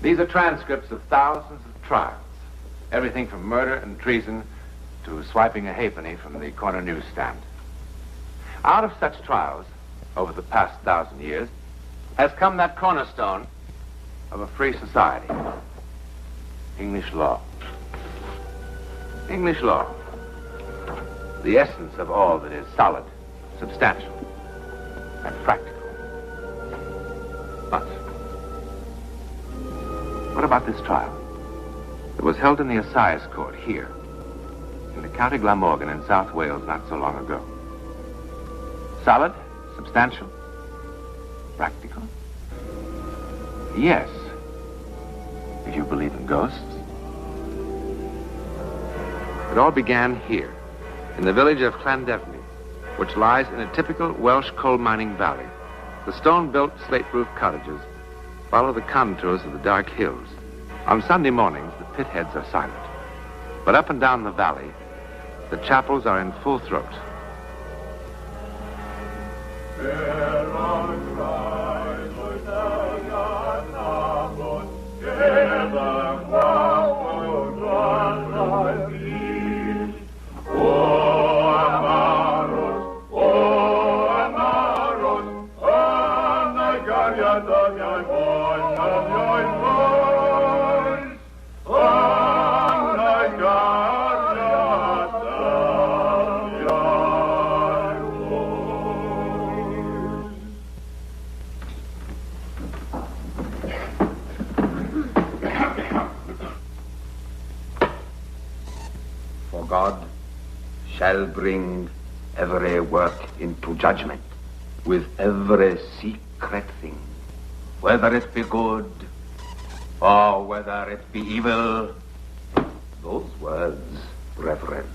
These are transcripts of thousands of trials. Everything from murder and treason to swiping a halfpenny from the corner newsstand. Out of such trials, over the past 1,000 years, has come that cornerstone of a free society. English law. English law. The essence of all that is solid, substantial, and practical. But what about this trial? It was held in the Assize Court here, in the County Glamorgan in South Wales not so long ago. Solid, substantial, practical? Yes, if you believe in ghosts. It all began here, in the village of Llandefni, which lies in a typical Welsh coal mining valley. The stone-built, slate-roofed cottages follow the contours of the dark hills. On Sunday mornings, the pit heads are silent. But up and down the valley, the chapels are in full throat. God shall bring every work into judgment with every secret thing, whether it be good or whether it be evil. Those words, brethren,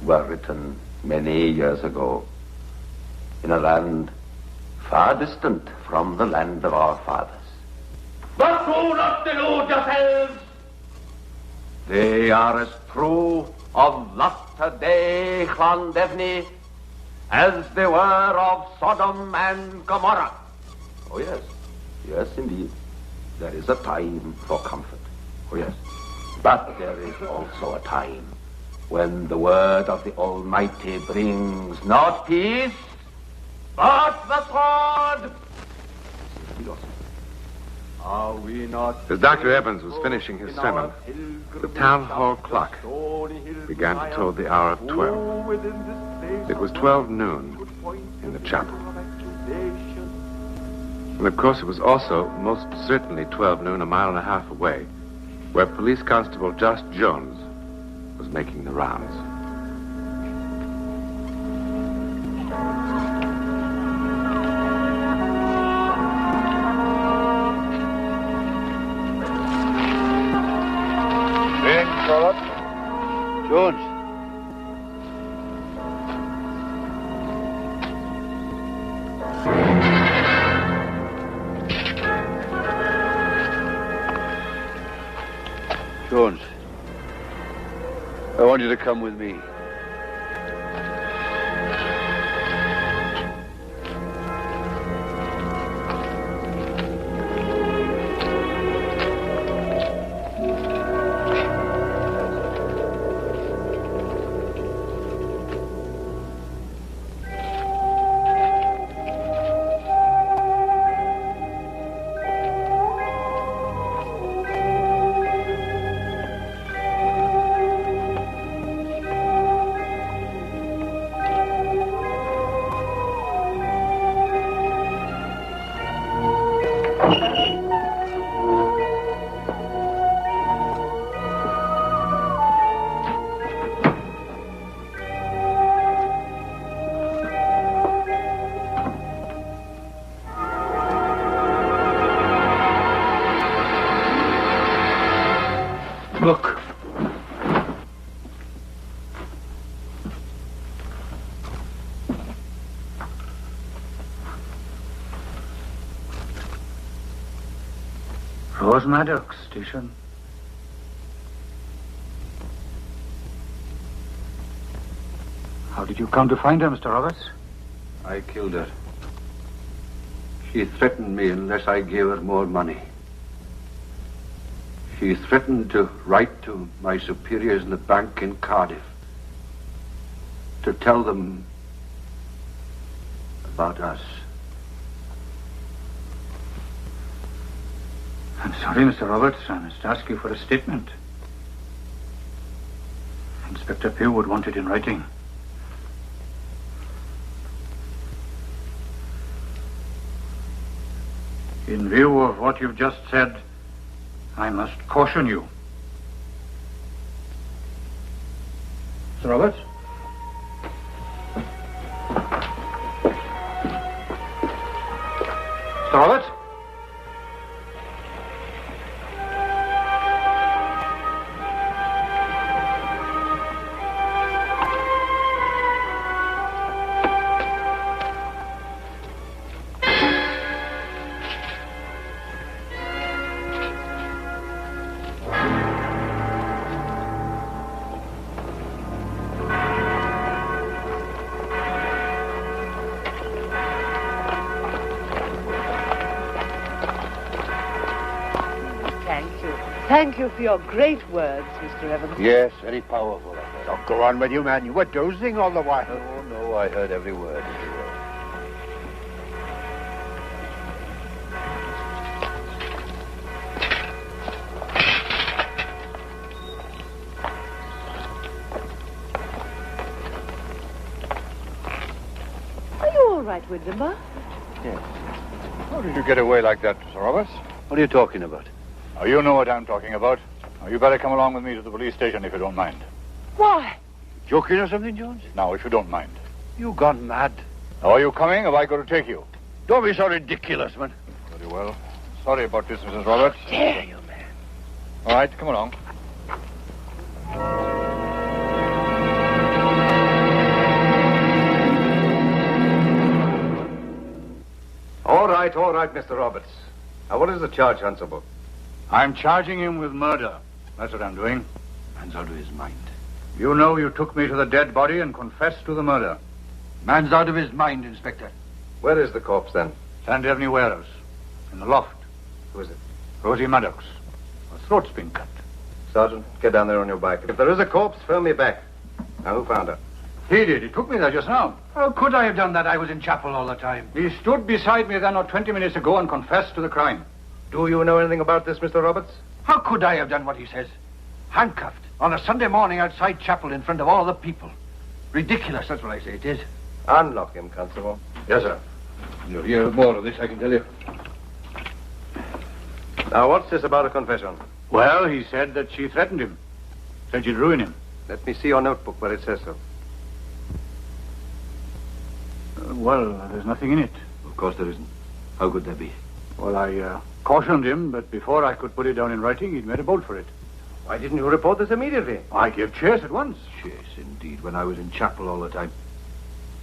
were written many years ago in a land far distant from the land of our fathers. But do not delude yourselves. They are as true of latter-day Llandefni as they were of Sodom and Gomorrah. Oh, yes. Yes, indeed. There is a time for comfort. Oh, yes. But there is also a time when the word of the Almighty brings not peace, but the sword. Are we not? As Dr. Evans was finishing his sermon, the town hall clock began to toll the hour of 12. It was 12 noon in the chapel. And of course it was also most certainly 12 noon a mile and a half away, where Police Constable Josh Jones was making the rounds. Jones. Jones, I want you to come with me. Look. Rose Maddox Station. How did you come to find her, Mr. Roberts? I killed her. She threatened me unless I gave her more money. She threatened to write to my superiors in the bank in Cardiff to tell them about us. I'm sorry, Mr. Roberts. I must ask you for a statement. Inspector Pugh would want it in writing. In view of what you've just said, I must caution you. Mr. Roberts? Mr. Roberts? Thank you for your great words, Mr. Evans. Yes, very powerful. Don't go on with you, man. You were dozing all the while. Oh, no, I heard every word. Are you all right, Windermere? Yes. How did you get away like that, Mr. Roberts? What are you talking about? Oh, you know what I'm talking about. Now, you better come along with me to the police station if you don't mind. Why? Joking or something, Jones? Now, if you don't mind. You gone mad? Now, are you coming? Have I got to take you? Don't be so ridiculous, man. Very well. Sorry about this, Mrs. Roberts. Dare you, man? All right, come along. All right, Mr. Roberts. Now, what is the charge, Hunsable? I'm charging him with murder. That's what I'm doing. Man's out of his mind. You know you took me to the dead body and confessed to the murder. Man's out of his mind, Inspector. Where is the corpse, then? Llandevny warehouse. In the loft. Who is it? Rosie Maddox. Her throat's been cut. Sergeant, get down there on your bike. If there is a corpse, phone me back. Now, who found her? He did. He took me there just now. How could I have done that? I was in chapel all the time. He stood beside me then not 20 minutes ago and confessed to the crime. Do you know anything about this, Mr. Roberts? How could I have done what he says? Handcuffed on a Sunday morning outside chapel in front of all the people. Ridiculous, that's what I say it is. Unlock him, Constable. Yes, sir. You'll hear more of this, I can tell you. Now, what's this about a confession? Well, he said that she threatened him. Said she'd ruin him. Let me see your notebook where it says so. Well, there's nothing in it. Of course there isn't. How could there be? Well, I cautioned him, but before I could put it down in writing, he'd made a bolt for it. Why didn't you report this immediately? I gave chase at once. Chase, indeed, when I was in chapel all the time.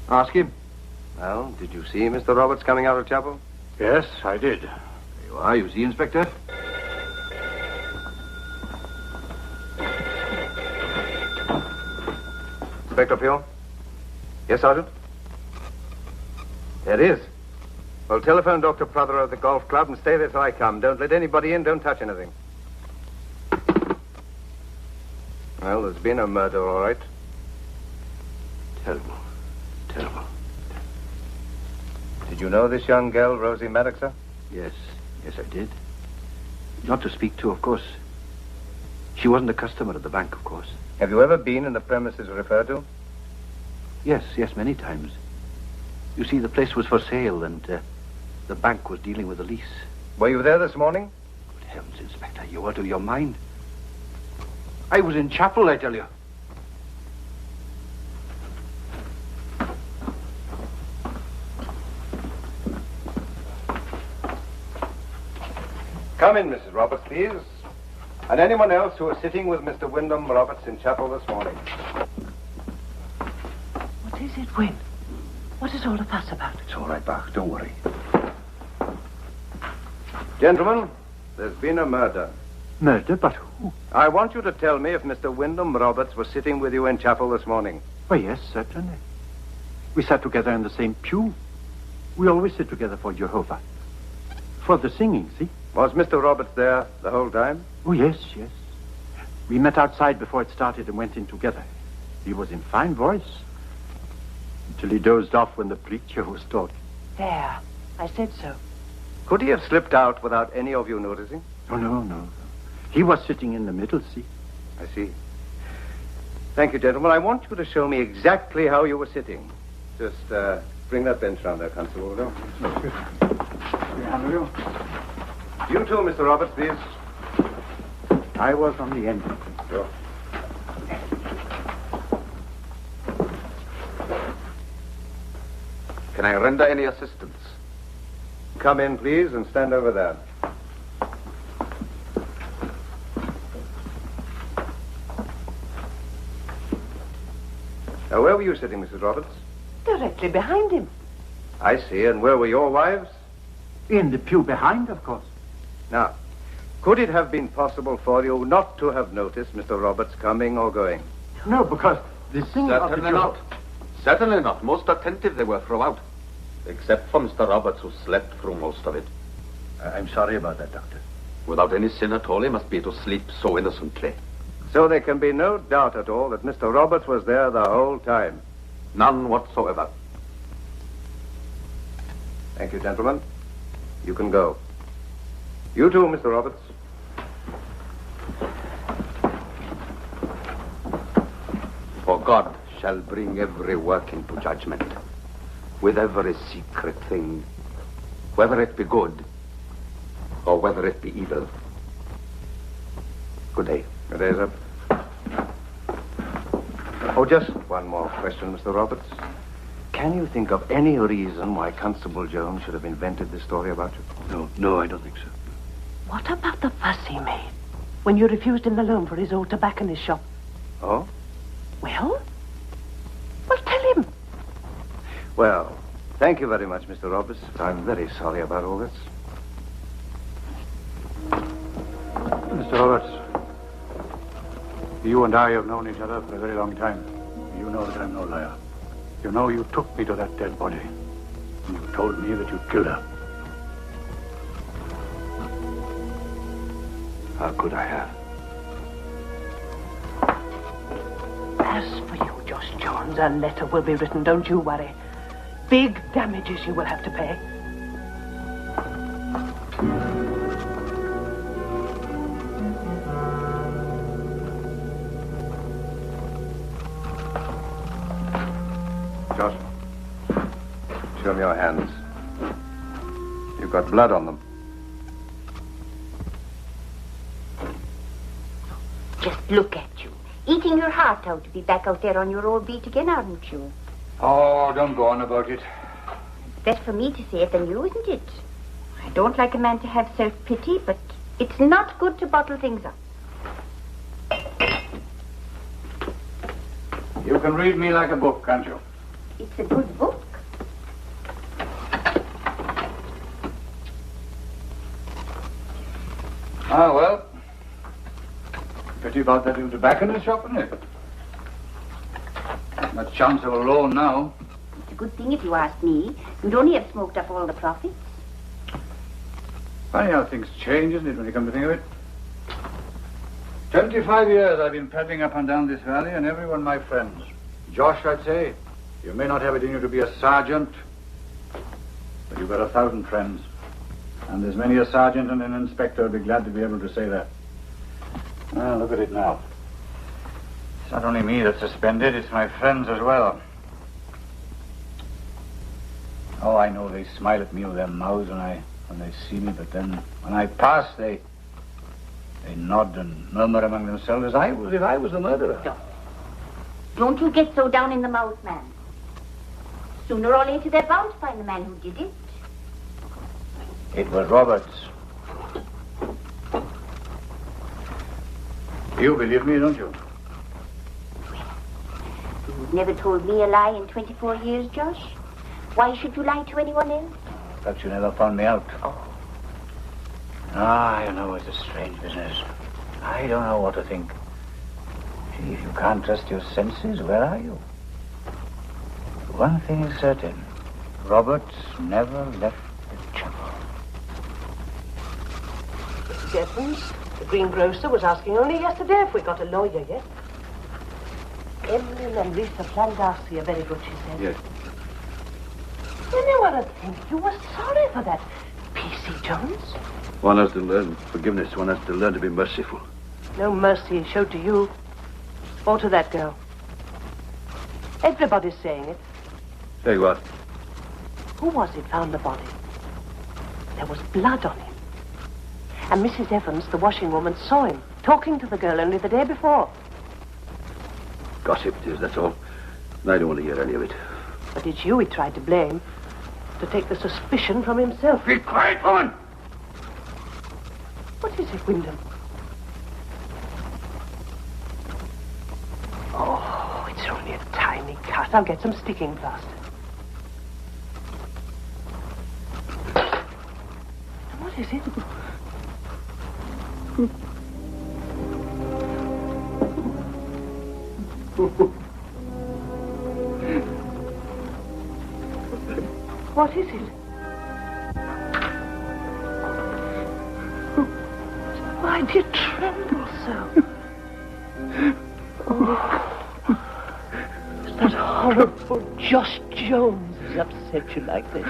Ask him. Well, did you see Mr. Roberts coming out of chapel? Yes, I did. There you are. You see, Inspector? Inspector Pugh? Yes, Sergeant? There is. Well, telephone Dr. Prothero at the golf club and stay there till I come. Don't let anybody in. Don't touch anything. Well, there's been a murder, all right. Terrible. Terrible. Did you know this young girl, Rosie Maddox, sir? Yes. Yes, I did. Not to speak to, of course. She wasn't a customer at the bank, of course. Have you ever been in the premises referred to? Yes, many times. You see, the place was for sale and the bank was dealing with the lease. Were you there this morning? Good heavens, Inspector, you out of your mind. I was in chapel, I tell you. Come in, Mrs. Roberts, please. And anyone else who is sitting with Mr. Wyndham Roberts in chapel this morning. What is it, Wyn? What is all the fuss about? It's all right, Bach, don't worry. Gentlemen, there's been a murder. Murder? But who? I want you to tell me if Mr. Wyndham Roberts was sitting with you in chapel this morning. Why, yes, certainly. We sat together in the same pew. We always sit together for Jehovah. For the singing, see? Was Mr. Roberts there the whole time? Oh, yes, yes. We met outside before it started and went in together. He was in fine voice. Until he dozed off when the preacher was talking. There. I said so. Could he have slipped out without any of you noticing? Oh, no. He was sitting in the middle seat. I see. Thank you, gentlemen. I want you to show me exactly how you were sitting. Just bring that bench round there, Constable. No? You too, Mr. Roberts, please. I was on the end. Sure. Can I render any assistance? Come in, please, and stand over there. Now, where were you sitting, Mrs. Roberts? Directly behind him. I see. And where were your wives? In the pew behind, of course. Now, could it have been possible for you not to have noticed Mr. Roberts coming or going? No, because the singer of the Certainly not. Certainly not. Most attentive they were throughout. Except for Mr. Roberts, who slept through most of it. I'm sorry about that, Doctor. Without any sin at all, he must be to sleep so innocently. So there can be no doubt at all that Mr. Roberts was there the whole time. None whatsoever. Thank you, gentlemen. You can go. You too, Mr. Roberts. For God shall bring every work into judgment, with every secret thing, whether it be good or whether it be evil. Good day. Good day, sir. Oh, just one more question, Mr. Roberts. Can you think of any reason why Constable Jones should have invented this story about you? No, I don't think so. What about the fuss he made when you refused him the loan for his old tobacconist shop? Oh? Well, tell him. Well, thank you very much, Mr. Roberts. I'm very sorry about all this. Mr. Roberts, you and I have known each other for a very long time. You know that I'm no liar. You know you took me to that dead body. And you told me that you killed her. How could I have? As for you, Josh Jones, a letter will be written, don't you worry. Big damages you will have to pay. Josh, show me your hands. You've got blood on them. Just look at you. Eating your heart out to be back out there on your old beat again, aren't you? Oh, don't go on about it. It's better for me to say it than you, isn't it? I don't like a man to have self-pity, but it's not good to bottle things up. You can read me like a book, can't you? It's a good book. Ah, well. Pity about that little tobacconist shop, isn't it? Much chance of a loan now. It's a good thing if you ask me. You'd only have smoked up all the profits. Funny how things change, isn't it, when you come to think of it? 25 years I've been peddling up and down this valley, and everyone my friends. Josh, I'd say, you may not have it in you to be a sergeant, but you've got 1,000 friends. And there's many a sergeant and an inspector would be glad to be able to say that. Well, look at it now. It's not only me that's suspended, it's my friends as well. Oh, I know they smile at me with their mouths when they see me, but then when I pass, they nod and murmur among themselves as if I was the murderer. Don't you get so down in the mouth, man. Sooner or later, they're bound to find the man who did it. It was Roberts. You believe me, don't you? You've never told me a lie in 24 years, Josh. Why should you lie to anyone else? Perhaps you never found me out. Ah, you know, it's a strange business. I don't know what to think. Gee, if you can't trust your senses, where are you? One thing is certain. Roberts never left the chapel. Jeffers, The greengrocer was asking only yesterday if we got a lawyer yet. Emily and Lisa Flandarcy are very good, she said. Yes. Anyone would think you were sorry for that P.C. Jones. One has to learn forgiveness. One has to learn to be merciful. No mercy showed to you or to that girl. Everybody's saying it. Say what? Who was it found the body? There was blood on him. And Mrs. Evans, the washing woman, saw him talking to the girl only the day before. Gossip it is, that's all. And I don't want to hear any of it. But it's you he tried to blame, to take the suspicion from himself. Be quiet, woman! What is it, Wyndham? Oh, it's only a tiny cut. I'll get some sticking plaster. What is it? What is it? Why do you tremble so? Oh, that horrible Josh Jones has upset you like this.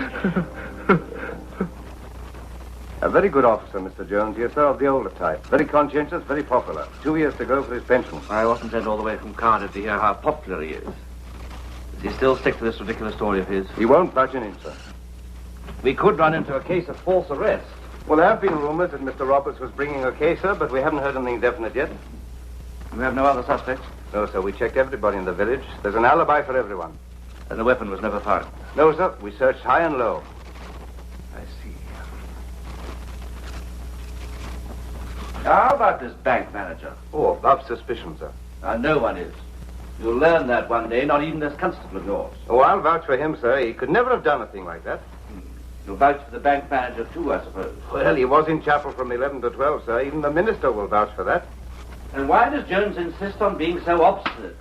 A very good officer, Mr. Jones. Yes, sir, of the older type. Very conscientious, very popular. 2 years to go for his pension. I wasn't sent all the way from Cardiff to hear how popular he is. Does he still stick to this ridiculous story of his? He won't budge an inch, sir. We could run into a case of false arrest. Well, there have been rumors that Mr. Roberts was bringing a case, sir, but we haven't heard anything definite yet. We have no other suspects? No, sir. We checked everybody in the village. There's an alibi for everyone. And the weapon was never found? No, sir. We searched high and low. I see. How about this bank manager? Oh, above suspicion, sir. No one is. You'll learn that one day, not even this constable of yours. Oh, I'll vouch for him, sir. He could never have done a thing like that. You'll vouch for the bank manager, too, I suppose. Well, he was in chapel from 11 to 12, sir. Even the minister will vouch for that. And why does Jones insist on being so obstinate?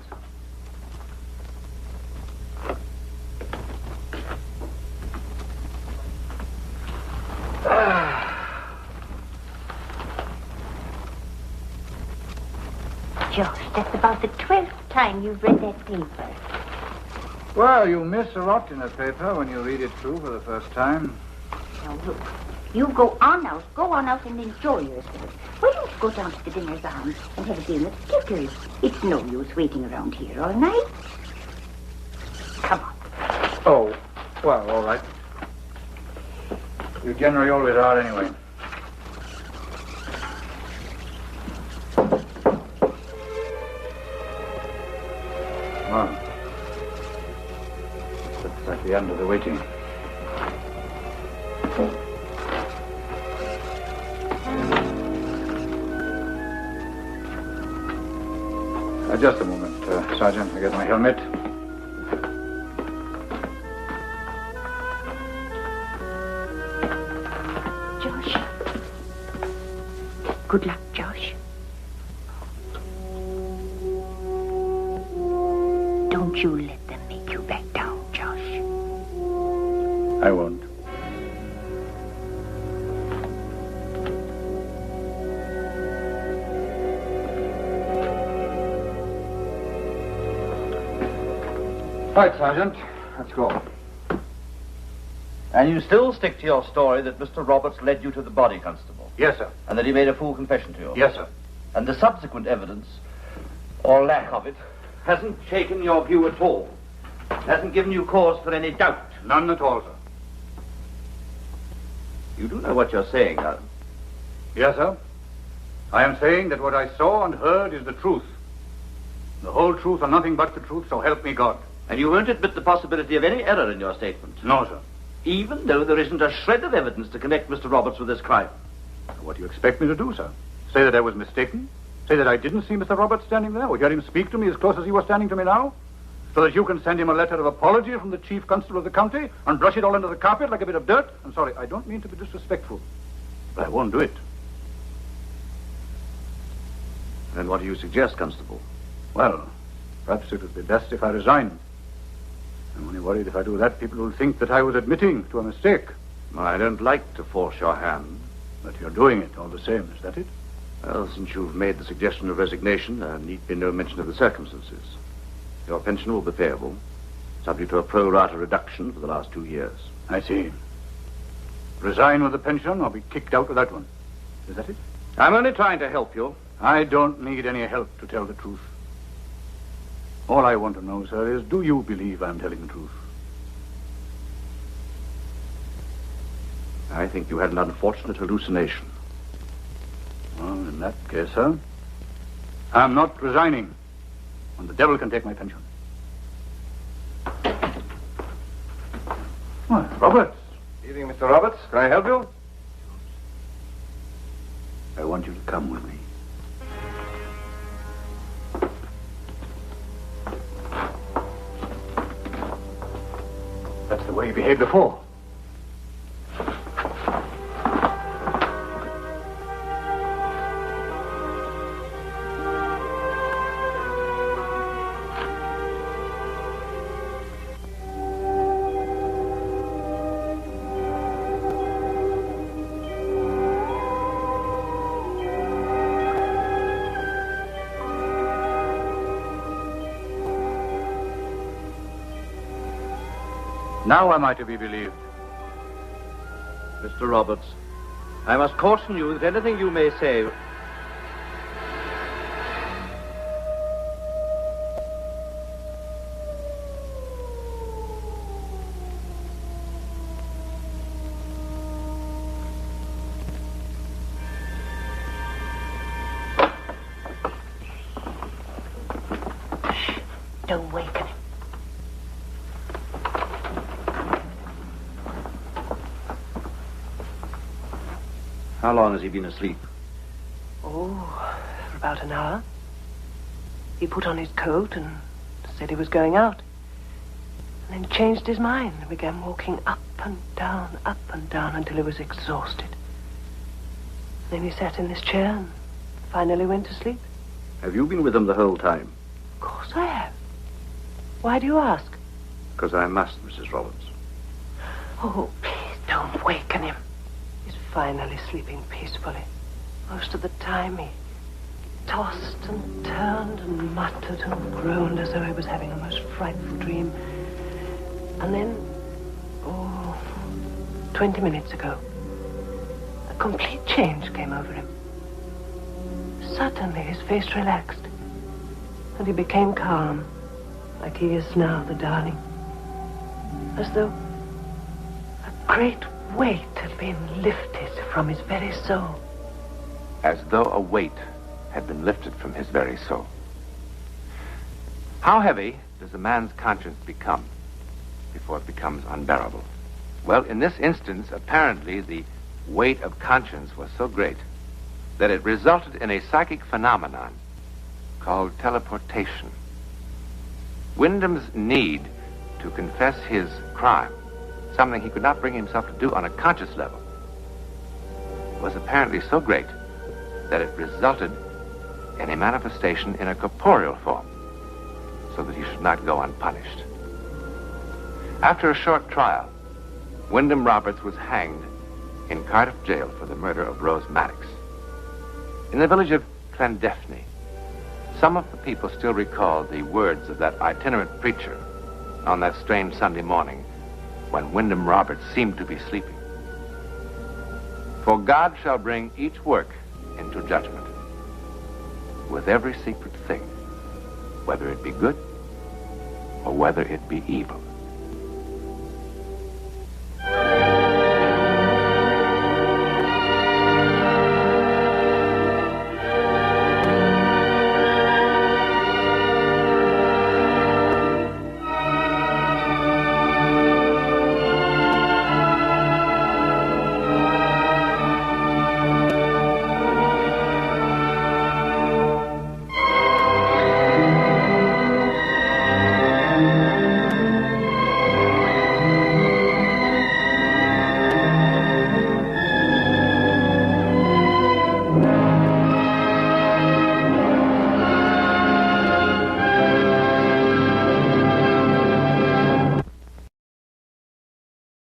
Josh, that's about the 12th time you've read that paper. Well, you miss a lot in a paper when you read it through for the first time. Now, look, you go on out and enjoy yourself. Why don't you go down to the Dinner's Arms and have a game of stickers? It's no use waiting around here all night. Come on. Oh, well, all right. You generally always are anyway. Come on. Looks like the end of the waiting. Just a moment, Sergeant. I get my helmet. Josh. Good luck, Josh. Don't you let them make you back down, Josh. I won't. Right, Sergeant. Let's go. And you still stick to your story that Mr. Roberts led you to the body, Constable? Yes, sir. And that he made a full confession to you? Yes, sir. And the subsequent evidence, or lack of it, hasn't shaken your view at all? Hasn't given you cause for any doubt? None at all, sir. You do know what you're saying, huh? Yes, sir. I am saying that what I saw and heard is the truth. The whole truth and nothing but the truth, so help me God. And you won't admit the possibility of any error in your statement? No, sir. Even though there isn't a shred of evidence to connect Mr. Roberts with this crime? What do you expect me to do, sir? Say that I was mistaken? Say that I didn't see Mr. Roberts standing there, or hear him speak to me as close as he was standing to me now? So that you can send him a letter of apology from the chief constable of the county and brush it all under the carpet like a bit of dirt? I'm sorry, I don't mean to be disrespectful, but I won't do it. Then what do you suggest, Constable? Well, perhaps it would be best if I resign. I'm only worried if I do that, people will think that I was admitting to a mistake. I don't like to force your hand. But you're doing it all the same, is that it? Well, since you've made the suggestion of resignation, there need be no mention of the circumstances. Your pension will be payable, subject to a pro rata reduction for the last 2 years. I see. Resign with the pension or be kicked out without one. Is that it? I'm only trying to help you. I don't need any help to tell the truth. All I want to know, sir, is do you believe I'm telling the truth? I think you had an unfortunate hallucination. Well, in that case, sir, I'm not resigning. And the devil can take my pension. Well, Roberts. Evening, Mr. Roberts. Can I help you? I want you to come with me. That's the way you behaved before. Now am I to be believed? Mr. Roberts, I must caution you that anything you may say... Don't waken him. How long has he been asleep? Oh, for about an hour. He put on his coat and said he was going out. And then changed his mind and began walking up and down until he was exhausted. Then he sat in this chair and finally went to sleep. Have you been with him the whole time? Of course I have. Why do you ask? Because I must, Mrs. Roberts. Oh, please don't waken him. He's finally sleeping peacefully. Most of the time he tossed and turned and muttered and groaned as though he was having a most frightful dream. And then, 20 minutes ago, a complete change came over him. Suddenly his face relaxed, and he became calm, like he is now, the darling. As though a great weight had been lifted from his very soul. As though a weight had been lifted from his very soul. How heavy does a man's conscience become before it becomes unbearable? Well, in this instance, apparently the weight of conscience was so great that it resulted in a psychic phenomenon called teleportation. Wyndham's need to confess his crime, something he could not bring himself to do on a conscious level, was apparently so great that it resulted in a manifestation in a corporeal form, so that he should not go unpunished. After a short trial, Wyndham Roberts was hanged in Cardiff jail for the murder of Rose Maddox. In the village of Llandefni, some of the people still recall the words of that itinerant preacher on that strange Sunday morning when Wyndham Roberts seemed to be sleeping. For God shall bring each work into judgment, with every secret thing, whether it be good or whether it be evil.